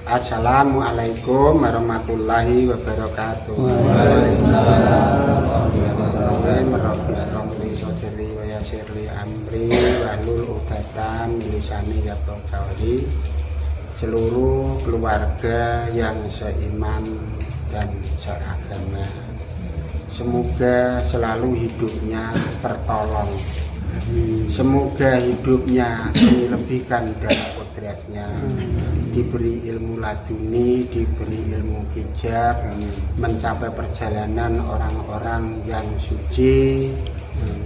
Assalamualaikum warahmatullahi wabarakatuh. Seluruh keluarga yang seiman dan seagama, semoga selalu hidupnya tertolong. Semoga hidupnya dilebihkan dari kodratnya, diberi ilmu laduni, diberi ilmu hijab, mencapai perjalanan orang-orang yang suci,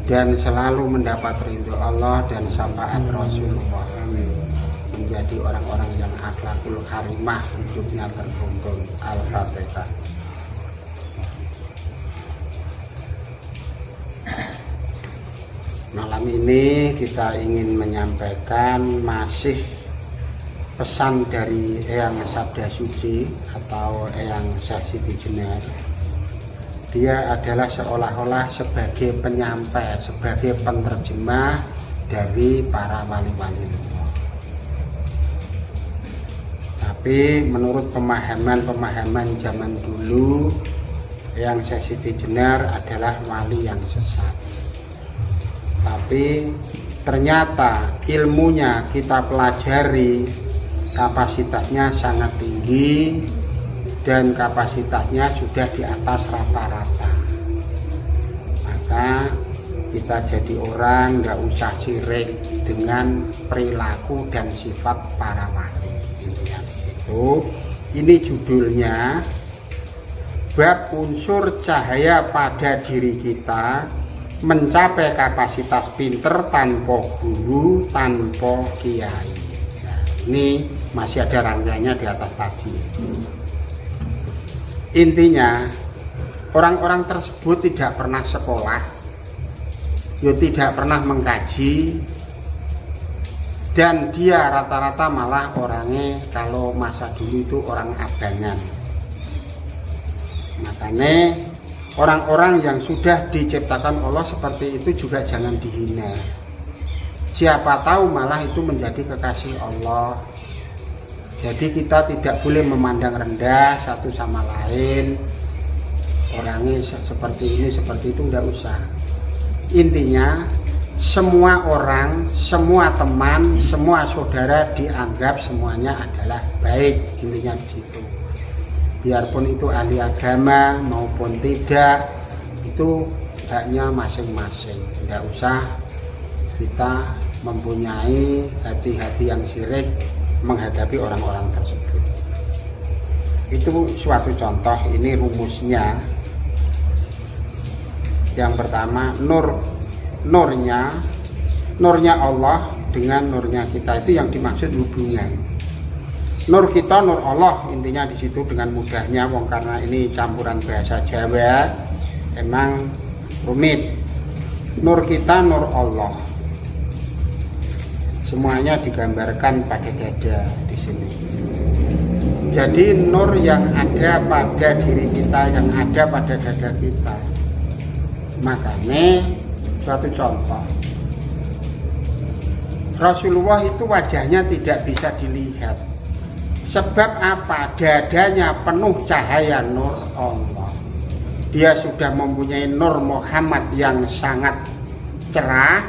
dan selalu mendapat ridho Allah dan syafaat Rasulullah. Menjadi orang-orang yang akhlakul karimah, hidupnya tertuntun. Al-Fatihah. Malam ini kita ingin menyampaikan masih pesan dari Eyang Sabda Suci atau Eyang Syekh Siti Jenar. Dia adalah seolah-olah sebagai penyampai, sebagai penerjemah dari para wali-wali Allah. Tapi menurut pemahaman zaman dulu, Eyang Syekh Siti Jenar adalah wali yang sesat. Tapi ternyata ilmunya kita pelajari, kapasitasnya sangat tinggi dan kapasitasnya sudah di atas rata-rata. Maka kita jadi orang nggak usah sirik dengan perilaku dan sifat para wali. Ini judulnya bab unsur cahaya pada diri kita, mencapai kapasitas pinter tanpa guru, tanpa kiai. Nah, ini masih ada rangkaiannya di atas tadi. Intinya, orang-orang tersebut tidak pernah sekolah, tidak pernah mengkaji, dan dia rata-rata malah orangnya kalau masa dulu itu orang abangan. Makanya orang-orang yang sudah diciptakan Allah seperti itu juga jangan dihina. Siapa tahu malah itu menjadi kekasih Allah. Jadi kita tidak boleh memandang rendah satu sama lain. Orangnya seperti ini, seperti itu, enggak usah. Intinya semua orang, semua teman, semua saudara dianggap semuanya adalah baik. Intinya di situ. Biarpun itu ahli agama maupun tidak, itu haknya masing-masing. Tidak usah kita mempunyai hati-hati yang sirik menghadapi orang-orang tersebut. Itu suatu contoh, ini rumusnya. Yang pertama, nurnya Allah dengan nurnya kita, itu yang dimaksud hubungan. Nur kita, nur Allah, intinya di situ dengan mudahnya, wong karena ini campuran bahasa Jawa, emang rumit. Nur kita, nur Allah, semuanya digambarkan pada dada di sini. Jadi nur yang ada pada diri kita, yang ada pada dada kita. Makanya suatu contoh, Rasulullah itu wajahnya tidak bisa dilihat. Sebab apa? Dadanya penuh cahaya nur Allah. Dia sudah mempunyai nur Muhammad yang sangat cerah,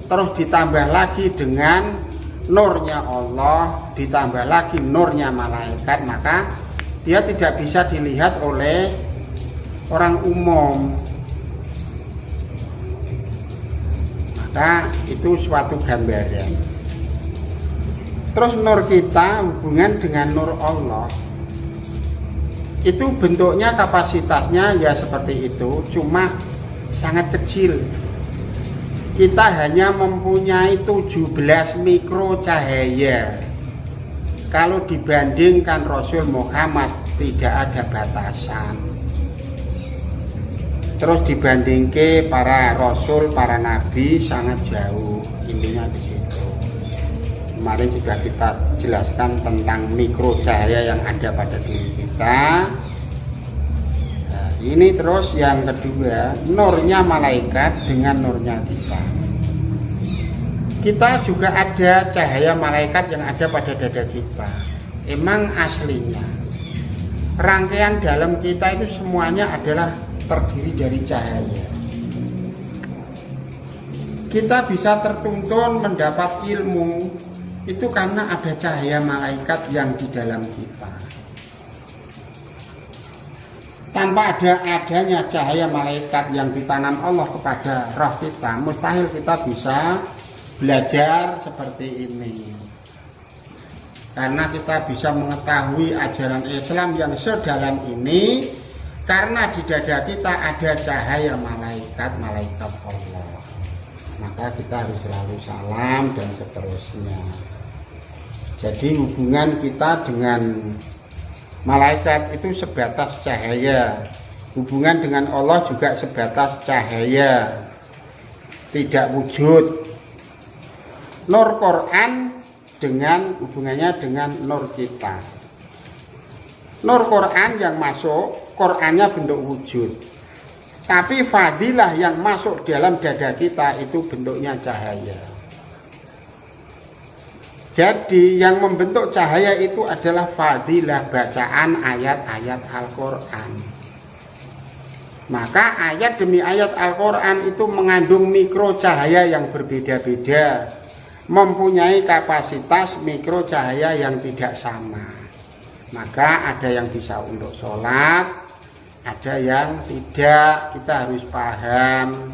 terus ditambah lagi dengan nurnya Allah, ditambah lagi nurnya malaikat, maka dia tidak bisa dilihat oleh orang umum. Maka itu suatu gambaran. Terus nur kita hubungan dengan nur Allah, itu bentuknya kapasitasnya ya seperti itu, cuma sangat kecil. Kita hanya mempunyai 17 mikro cahaya. Kalau dibandingkan Rasul Muhammad tidak ada batasan. Terus dibandingkan para Rasul, para Nabi sangat jauh. Intinya di situ. Kemarin sudah kita jelaskan tentang mikro cahaya yang ada pada diri kita. Nah, ini terus yang kedua, nurnya malaikat dengan nurnya kita. Kita juga ada cahaya malaikat yang ada pada dada kita. emang aslinya rangkaian dalam kita itu semuanya adalah terdiri dari cahaya. Kita bisa tertuntun mendapat ilmu itu karena ada cahaya malaikat yang di dalam kita. Tanpa adanya cahaya malaikat yang ditanam Allah kepada roh kita, mustahil kita bisa belajar seperti ini. Karena kita bisa mengetahui ajaran Islam yang sedalam ini karena di dada kita ada cahaya malaikat Allah. Maka kita harus selalu salam dan seterusnya. Jadi hubungan kita dengan malaikat itu sebatas cahaya. Hubungan dengan Allah juga sebatas cahaya, tidak wujud. Nur Quran dengan hubungannya dengan nur kita. Nur Quran yang masuk, Qurannya bentuk wujud. Tapi fadilah yang masuk dalam dada kita itu bentuknya cahaya. Jadi yang membentuk cahaya itu adalah fadilah bacaan ayat-ayat Al-Quran. Maka ayat demi ayat Al-Quran itu mengandung mikro cahaya yang berbeda-beda, mempunyai kapasitas mikro cahaya yang tidak sama. Maka ada yang bisa untuk sholat, ada yang tidak. Kita harus paham.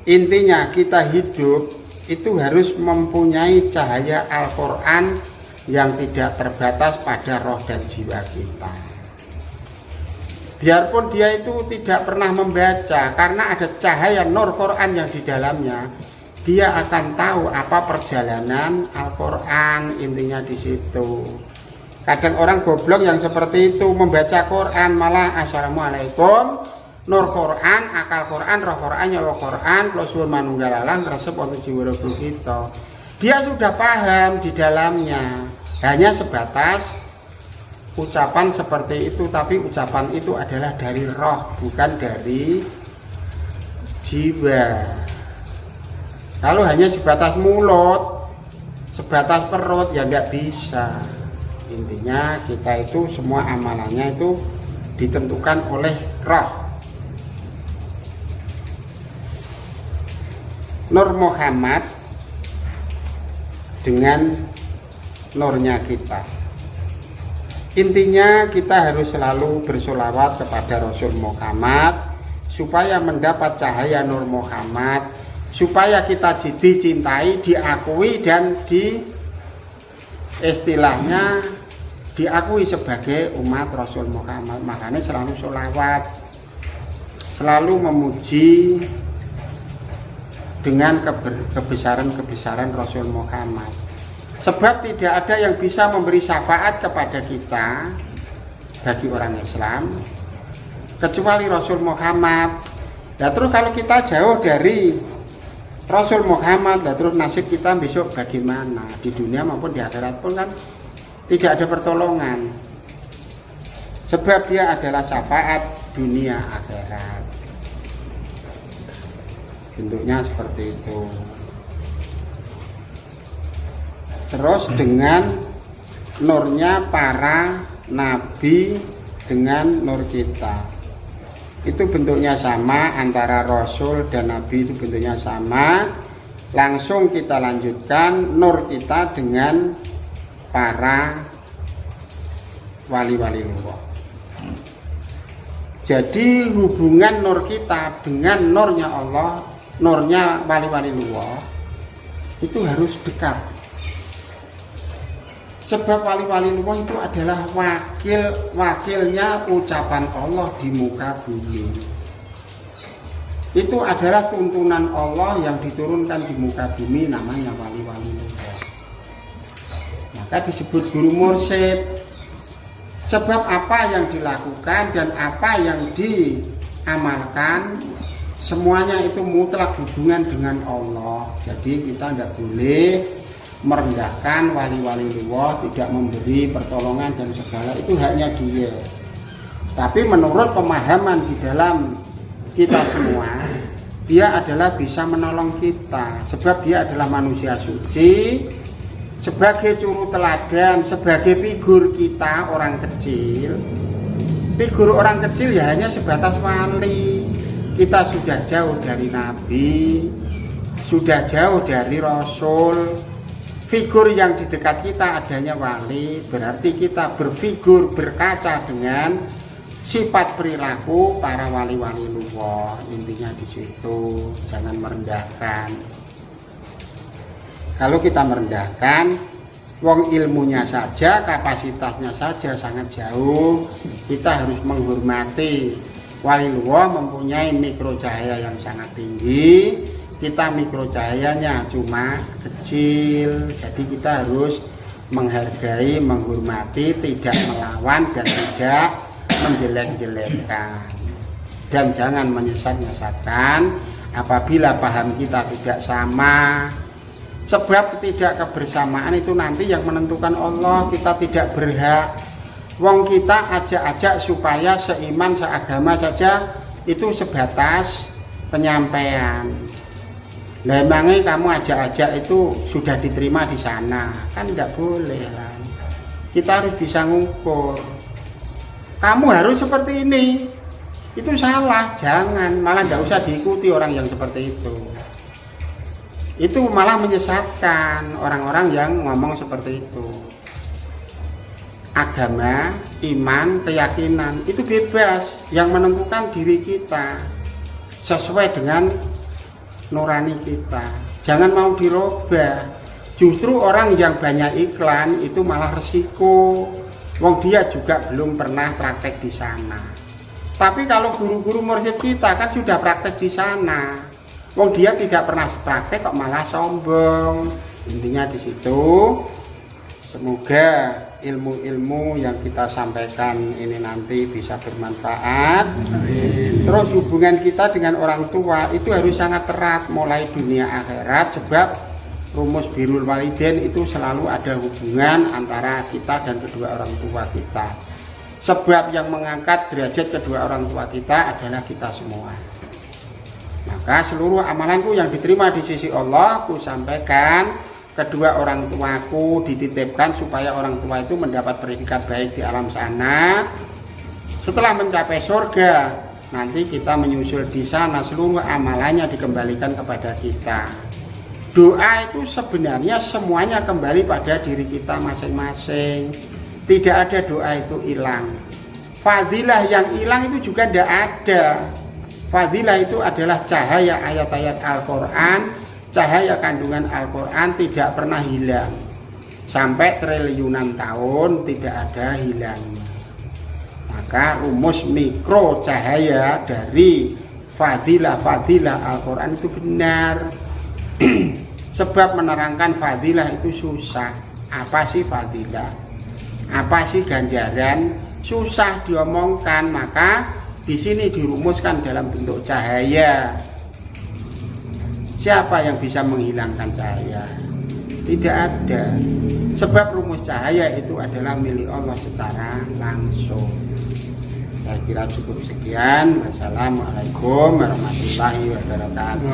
Intinya kita hidup itu harus mempunyai cahaya Al-Quran yang tidak terbatas pada roh dan jiwa kita. Biarpun dia itu tidak pernah membaca, karena ada cahaya nur Quran yang di dalamnya, dia akan tahu apa perjalanan Al-Quran. Intinya di situ. Kadang orang goblok yang seperti itu membaca Quran malah assalamualaikum, nur Quran, akal Quran, roh Quran, nyawa Quran, klosul manunggalalang, resep untuk jiwa kita. Dia sudah paham di dalamnya, hanya sebatas ucapan seperti itu, tapi ucapan itu adalah dari roh, bukan dari jiwa. Kalau hanya sebatas mulut, sebatas perut, ya nggak bisa. Intinya kita itu semua amalannya itu ditentukan oleh roh. Nur Muhammad dengan nurnya kita. Intinya kita harus selalu bersolawat kepada Rasul Muhammad supaya mendapat cahaya Nur Muhammad, supaya kita dicintai, diakui dan istilahnya diakui sebagai umat Rasul Muhammad. Makanya selalu sholawat, selalu memuji dengan kebesaran-kebesaran Rasul Muhammad. Sebab tidak ada yang bisa memberi syafaat kepada kita bagi orang Islam kecuali Rasul Muhammad. Nah terus kalau kita jauh dari Rasul Muhammad, nah terus nasib kita besok bagaimana? Di dunia maupun di akhirat pun kan tidak ada pertolongan. Sebab dia adalah syafaat dunia akhirat. Bentuknya seperti itu. Terus dengan nurnya para nabi dengan nur kita, itu bentuknya sama, antara rasul dan nabi itu bentuknya sama. Langsung kita lanjutkan nur kita dengan para wali-wali Allah. Jadi hubungan nur kita dengan nurnya Allah, nurnya wali-wali Allah itu harus dekat. Sebab wali-wali Allah itu adalah wakilnya ucapan Allah di muka bumi. Itu adalah tuntunan Allah yang diturunkan di muka bumi, namanya wali-wali Allah. Maka disebut guru mursyid. Sebab apa yang dilakukan dan apa yang diamalkan semuanya itu mutlak hubungan dengan Allah. Jadi kita tidak boleh merendahkan wali-wali Allah, tidak memberi pertolongan dan segala, itu haknya dia. Tapi menurut pemahaman di dalam kita semua, dia adalah bisa menolong kita. Sebab dia adalah manusia suci sebagai curu teladan, sebagai figur kita orang kecil. Figur orang kecil ya hanya sebatas wali. Kita sudah jauh dari nabi, sudah jauh dari rasul. Figur yang di dekat kita adanya wali, berarti kita berfigur berkaca dengan sifat perilaku para wali-wali Allah. Intinya di situ, jangan merendahkan. Kalau kita merendahkan, wong ilmunya saja, kapasitasnya saja sangat jauh, kita harus menghormati. Wali Allah mempunyai mikrocahaya yang sangat tinggi, kita mikrocahayanya cuma kecil. Jadi kita harus menghargai, menghormati, tidak melawan dan tidak menjelek-jelekkan. Dan jangan menyesat-nyesatkan apabila paham kita tidak sama. Sebab tidak kebersamaan itu nanti yang menentukan Allah. Kita tidak berhak. Wong kita ajak-ajak supaya seiman, seagama saja, itu sebatas penyampaian. Memangnya kamu ajak-ajak itu sudah diterima di sana, kan tidak boleh lah. Kita harus bisa ngukur. Kamu harus seperti ini, itu salah. Jangan, malah tidak usah diikuti orang yang seperti itu. Itu malah menyesatkan orang-orang yang ngomong seperti itu. Agama, iman, keyakinan itu bebas, yang menentukan diri kita sesuai dengan nurani kita. Jangan mau dirubah. Justru orang yang banyak iklan itu malah resiko. Wong dia juga belum pernah praktek di sana. Tapi kalau guru-guru mursyid kita kan sudah praktek di sana. Wong dia tidak pernah praktek kok malah sombong. Intinya di situ. Semoga ilmu-ilmu yang kita sampaikan ini nanti bisa bermanfaat. Amin. Terus hubungan kita dengan orang tua itu harus sangat erat mulai dunia akhirat, sebab rumus birrul walidain itu selalu ada hubungan antara kita dan kedua orang tua kita. Sebab yang mengangkat derajat kedua orang tua kita adalah kita semua. Maka seluruh amalanku yang diterima di sisi Allah aku sampaikan. Kedua orang tuaku dititipkan supaya orang tua itu mendapat predikat baik di alam sana. Setelah mencapai surga, nanti kita menyusul di sana, seluruh amalannya dikembalikan kepada kita. Doa itu sebenarnya semuanya kembali pada diri kita masing-masing. Tidak ada doa itu hilang. Fadilah yang hilang itu juga tidak ada. Fadilah itu adalah cahaya ayat-ayat Al-Quran. Cahaya kandungan Al-Quran tidak pernah hilang. Sampai triliunan tahun tidak ada hilangnya. Maka rumus mikro cahaya dari fadilah-fadilah Al-Quran itu benar. Sebab menerangkan fadilah itu susah. Apa sih fadilah? Apa sih ganjaran? Susah diomongkan. Maka di sini dirumuskan dalam bentuk cahaya. Siapa yang bisa menghilangkan cahaya? Tidak ada. Sebab rumus cahaya itu adalah milik Allah secara langsung. Saya kira cukup sekian. Wassalamualaikum warahmatullahi wabarakatuh.